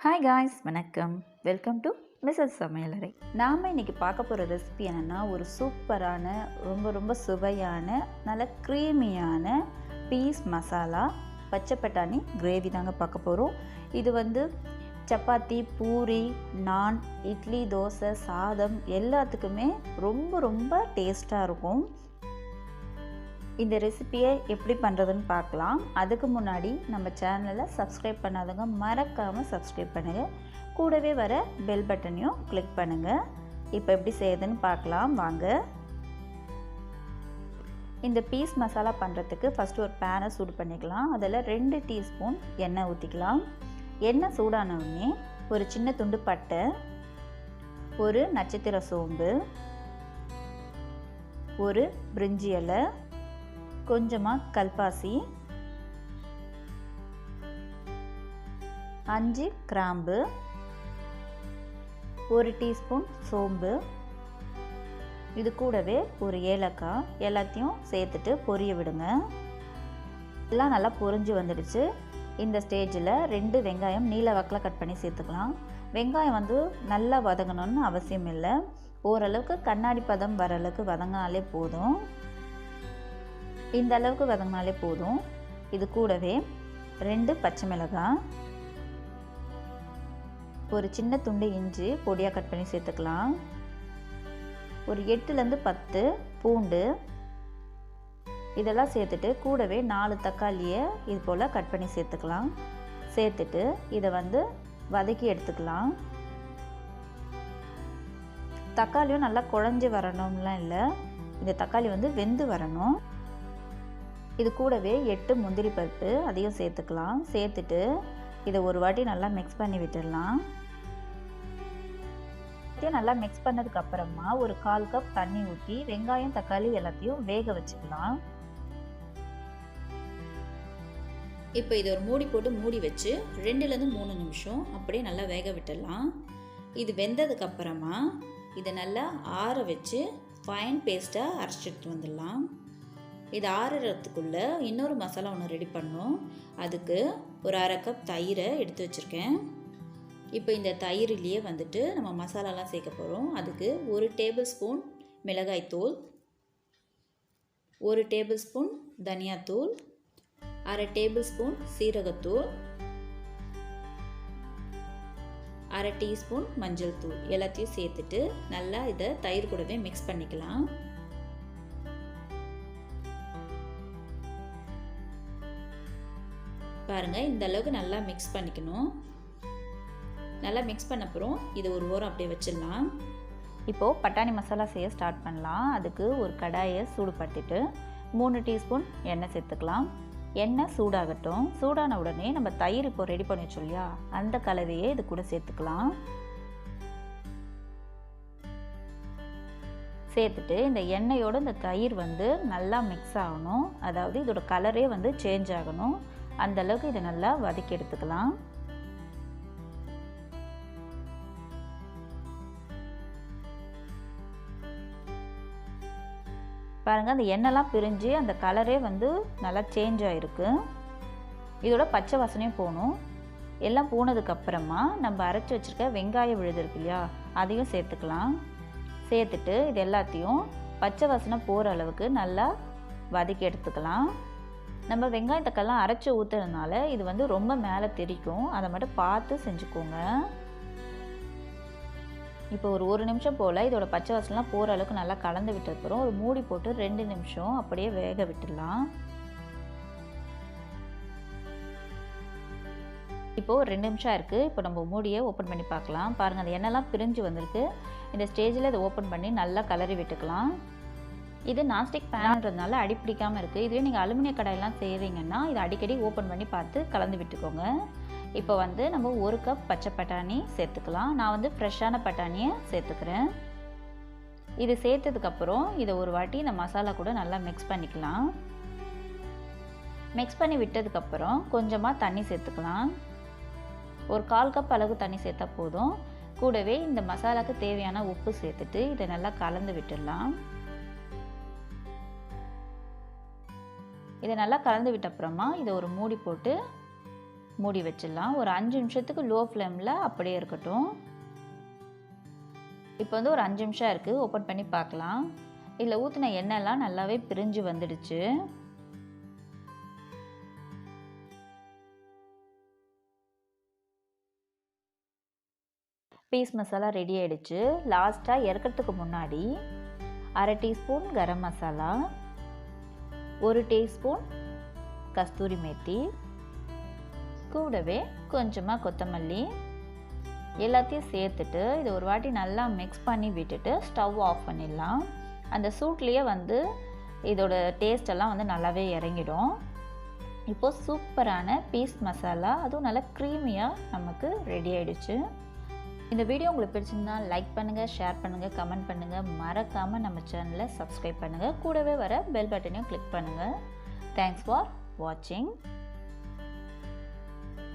Hi guys, வணக்கம். Welcome to MrsSamalayarai. நாம் இன்றைக்கி பார்க்க போகிற ரெசிபி என்னென்னா, ஒரு சூப்பரான ரொம்ப சுவையான நல்ல க்ரீமியான பீஸ் மசாலா பச்சை பட்டாணி கிரேவி தாங்க பார்க்க போகிறோம். இது சப்பாத்தி, பூரி, நான், இட்லி, தோசை, சாதம் எல்லாத்துக்குமே ரொம்ப டேஸ்ட்டாக இருக்கும். இந்த ரெசிப்பியை எப்படி பண்ணுறதுன்னு பார்க்கலாம். அதுக்கு முன்னாடி நம்ம சேனலை சப்ஸ்கிரைப் பண்ணாதவங்க மறக்காமல் சப்ஸ்கிரைப் பண்ணுங்கள். கூடவே வர பெல் பட்டனையும் கிளிக் பண்ணுங்கள். இப்போ எப்படி செய்யுதுன்னு பார்க்கலாம் வாங்க. இந்த பீஸ் மசாலா பண்ணுறதுக்கு ஃபஸ்ட்டு ஒரு பேனை சூடு பண்ணிக்கலாம். அதில் 2 டீஸ்பூன் எண்ணெய் ஊற்றிக்கலாம். எண்ணெய் சூடானவுடனே ஒரு சின்ன துண்டு பட்டை, ஒரு நட்சத்திர சோம்பு, ஒரு பிரிஞ்சி இலை, கொஞ்சமாக கல்பாசி, 5 கிராம்பு, 1 டீஸ்பூன் சோம்பு, இது கூடவே ஒரு ஏலக்காய் எல்லாத்தையும் சேர்த்துட்டு பொரிய விடுங்க. எல்லாம் நல்லா பொரிஞ்சு வந்துடுச்சு. இந்த ஸ்டேஜில் 2 வெங்காயம் நீல வாக்கில் கட் பண்ணி சேர்த்துக்கலாம். வெங்காயம் நல்லா வதங்கணும்னு அவசியம் இல்லை. ஓரளவுக்கு கண்ணாடி பதம் வர அளவுக்கு வதங்கினாலே போதும். இந்த அளவுக்கு வதங்கினாலே போதும். இது கூடவே 2 பச்சை மிளகாய், ஒரு சின்ன துண்டு இஞ்சி பொடியாக கட் பண்ணி சேர்த்துக்கலாம். ஒரு 8லேருந்து 10 பூண்டு, இதெல்லாம் சேர்த்துட்டு கூடவே 4 தக்காளியை இது போல் கட் பண்ணி சேர்த்துக்கலாம். சேர்த்துட்டு இதை வதக்கி எடுத்துக்கலாம். தக்காளியும் நல்லா குழஞ்சி வரணும்லாம் இல்லை, இந்த தக்காளி வெந்து வரணும். இது கூடவே 8 முந்திரி பருப்பு அதையும் சேர்த்துக்கலாம். சேர்த்துட்டு இதை ஒரு வாட்டி நல்லா மிக்ஸ் பண்ணி விட்டுடலாம். நல்லா மிக்ஸ் பண்ணதுக்கப்புறமா ஒரு 1/4 கப் தண்ணி ஊற்றி வெங்காயம் தக்காளி எல்லாத்தையும் வேக வச்சுக்கலாம். இப்போ இதை ஒரு மூடி போட்டு மூடி வச்சு 2லேருந்து 3 நிமிஷம் அப்படியே நல்லா வேக விட்டுடலாம். இது வெந்ததுக்கப்புறமா இதை நல்லா ஆற வச்சு ஃபைன் பேஸ்ட்டாக அரைச்சிட்டு வந்துடலாம். இது ஆறுறதுக்குள்ளே இன்னொரு மசாலா ஒன்று ரெடி பண்ணோம். அதுக்கு ஒரு 1/2 கப் தயிரை எடுத்து வச்சுருக்கேன். இப்போ இந்த தயிரிலேயே நம்ம மசாலாலாம் சேர்க்க போகிறோம். அதுக்கு 1 டேபிள் ஸ்பூன் மிளகாய்த்தூள், 1 டேபிள் ஸ்பூன் தனியாத்தூள், 1/2 டேபிள் ஸ்பூன் சீரகத்தூள், 1/2 டீஸ்பூன் மஞ்சள் தூள் எல்லாத்தையும் சேர்த்துட்டு நல்லா இதை தயிர் கூடவே மிக்ஸ் பண்ணிக்கலாம். பாருங்கள், இந்த அளவுக்கு நல்லா மிக்ஸ் பண்ணிக்கணும். நல்லா மிக்ஸ் பண்ண அப்புறம் இது ஒரு ஓரம் அப்படியே வச்சிடலாம். இப்போது பட்டாணி மசாலா செய்ய ஸ்டார்ட் பண்ணலாம். அதுக்கு ஒரு கடாயை சூடுபடுத்திட்டு 3 டீஸ்பூன் எண்ணெய் சேர்த்துக்கலாம். எண்ணெய் சூடாகட்டும். சூடான உடனே நம்ம தயிர் இப்போ ரெடி பண்ணி வச்சோம் இல்லையா, அந்த கலவையை இது கூட சேர்த்துக்கலாம். சேர்த்துட்டு இந்த எண்ணெயோடு இந்த தயிர் நல்லா மிக்ஸ் ஆகணும். அதாவது இதோட கலரே சேஞ்ச் ஆகணும். அந்த அளவுக்கு இதை நல்லா வதக்கி எடுத்துக்கலாம். பாருங்கள், அந்த எண்ணெய்லாம் பிரிஞ்சு அந்த கலரே நல்லா சேஞ்ச் ஆகிருக்கு. இதோட பச்சை வாசனையும் போகணும். எல்லாம் போனதுக்கப்புறமா நம்ம அரைச்சி வச்சுருக்க வெங்காயம் விழுது இருக்கு இல்லையா, அதையும் சேர்த்துக்கலாம். சேர்த்துட்டு இது எல்லாத்தையும் பச்சை வாசனை போகிற அளவுக்கு நல்லா வதக்கி எடுத்துக்கலாம். நம்ம வெங்காயம் தக்காளிலாம் அரைச்சி ஊற்றுறதுனால இது ரொம்ப மேலே தெரிக்கும். அதை மட்டும் பார்த்து செஞ்சுக்கோங்க. இப்போ ஒரு நிமிஷம் போல் இதோட பச்சை வாசனைலாம் போகிற அளவுக்கு நல்லா கலந்து விட்டதுக்கப்புறம் ஒரு மூடி போட்டு 2 நிமிஷம் அப்படியே வேக விட்டுடலாம். இப்போது 2 நிமிஷம் இருக்குது. இப்போ நம்ம மூடியை ஓப்பன் பண்ணி பார்க்கலாம். பாருங்கள், அந்த எண்ணெய்லாம் பிரிஞ்சு வந்திருக்கு. இந்த ஸ்டேஜில் இதை ஓப்பன் பண்ணி நல்லா கலரி விட்டுக்கலாம். இது நான்ஸ்டிக் பேன்ன்றதுனால அடிப்பிடிக்காமல் இருக்குது. இதுவே நீங்கள் அலுமினிய கடாயெல்லாம் செய்கிறீங்கன்னா இதை அடிக்கடி ஓப்பன் பண்ணி பார்த்து கலந்து விட்டுக்கோங்க. இப்போ நம்ம 1 கப் பச்சை பட்டாணி சேர்த்துக்கலாம். நான் ஃப்ரெஷ்ஷான பட்டாணியை சேர்த்துக்கிறேன். இது சேர்த்ததுக்கப்புறம் இதை ஒரு வாட்டி இந்த மசாலா கூட நல்லா மிக்ஸ் பண்ணிக்கலாம். மிக்ஸ் பண்ணி விட்டதுக்கப்புறம் கொஞ்சமாக தண்ணி சேர்த்துக்கலாம். ஒரு 1/4 கப் அளவு தண்ணி சேர்த்தா போதும். கூடவே இந்த மசாலாவுக்கு தேவையான உப்பு சேர்த்துட்டு இதை நல்லா கலந்து விட்டுடலாம். இதை நல்லா கலந்து விட்ட அப்புறமா இதை ஒரு மூடி போட்டு மூடி வச்சிடலாம். ஒரு 5 நிமிஷத்துக்கு லோ ஃப்ளேமில் அப்படியே இருக்கட்டும். இப்போ வந்து ஒரு 5 நிமிஷம் இருக்குது. ஓப்பன் பண்ணி பார்க்கலாம். இதில் ஊற்றின எண்ணெய்லாம் நல்லாவே பிரிஞ்சு வந்துடுச்சு. பீஸ் மசாலா ரெடி ஆகிடுச்சு. லாஸ்ட்டாக இறக்கிறதுக்கு முன்னாடி 1/2 டீஸ்பூன் கரம் மசாலா, 1 டீஸ்பூன் கஸ்தூரி மேத்தி, கூடவே கொஞ்சமாக கொத்தமல்லி எல்லாத்தையும் சேர்த்துட்டு இதை ஒரு வாட்டி நல்லா மிக்ஸ் பண்ணி விட்டுட்டு ஸ்டவ் ஆஃப் பண்ணிடலாம். அந்த சூட்லேயே வந்து இதோட டேஸ்டெல்லாம் வந்து நல்லாவே இறங்கிடும். இப்போது சூப்பரான பீஸ் மசாலா, அதுவும் நல்லா க்ரீமியாக நமக்கு ரெடி ஆகிடுச்சு. இந்த வீடியோ உங்களுக்கு பிடிச்சிருந்தா லைக் பண்ணுங்கள், ஷேர் பண்ணுங்கள், கமெண்ட் பண்ணுங்கள். மறக்காமல் நம்ம சேனலை சப்ஸ்கிரைப் பண்ணுங்கள். கூடவே வர பெல் பட்டனையும் கிளிக் பண்ணுங்கள். தேங்க்ஸ் ஃபார் வாட்சிங்.